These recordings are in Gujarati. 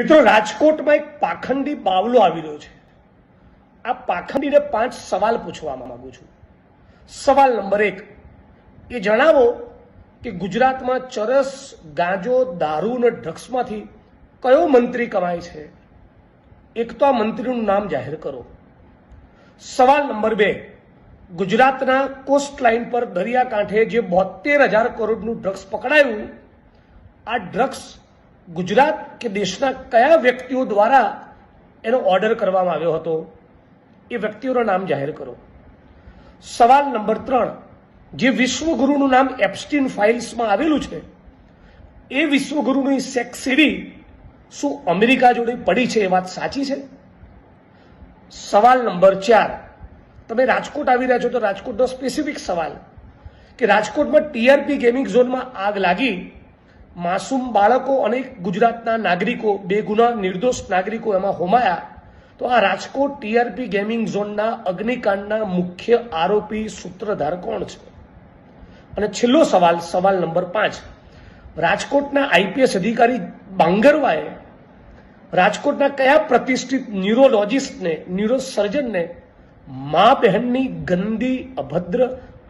મિત્રો, રાજકોટમાં એક પાખંડી બાવલો આવી રહ્યો છે. આ પાખંડીને 5 સવાલ પૂછવા માંગુ છું. સવાલ નંબર 1, એ જણાવો કે ગુજરાતમાં ચરસ, ગાંજો, દારૂ અને ડ્રગ્સમાંથી કયો મંત્રી કમાય છે? એક તો આ મંત્રીનું નામ જાહેર કરો. સવાલ નંબર 2, ગુજરાતના કોસ્ટ લાઇન પર દરિયાકાંઠે જે 72,000 કરોડનું ડ્રગ્સ પકડાયું, આ ડ્રગ્સ ગુજરાત કે દેશના કયા વ્યક્તિઓ દ્વારા એનો ઓર્ડર કરવામાં આવ્યો હતો? એ વ્યક્તિઓના નામ જાહેર કરો. સવાલ નંબર 3, જે વિશ્વગુરુનું નામ એપ્સ્ટીન ફાઇલ્સમાં આવેલું છે, એ વિશ્વગુરુની સેક્સ સીડી શું અમેરિકા જોડે પડી છે? એ વાત સાચી છે? સવાલ નંબર 4, તમે રાજકોટ આવી રહ્યા છો તો રાજકોટનો સ્પેસિફિક સવાલ કે રાજકોટમાં ટીઆરપી ગેમિંગ ઝોનમાં આગ લાગી, માસૂમ બાળકો અને ગુજરાતના નાગરિકો, બેગુનાહ નિર્દોષ નાગરિકો એમાં હોમાયા, તો આ રાજકોટ ટીઆરપી ગેમિંગ ઝોનના અગ્નિકાંડના મુખ્ય આરોપી સૂત્રધાર કોણ છે? અને છેલ્લો સવાલ, સવાલ નંબર 5, રાજકોટના આઈપીએસ અધિકારી બાંગરવાએ રાજકોટના કયા પ્રતિષ્ઠિત ન્યુરોલોજિસ્ટને, ન્યુરોસર્જનને મા બહેનની ગંદી, અભદ્ર,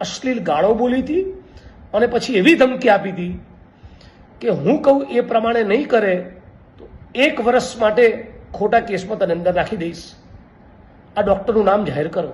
અશ્લીલ ગાળો બોલી હતી અને પછી એવી ધમકી આપી હતી કે હું કહું એ પ્રમાણે નહીં કરે તો 1 વર્ષ માટે ખોટા કેસમાં તને અંદર રાખી દઈશ? આ ડોક્ટરનું નામ જાહેર કરો.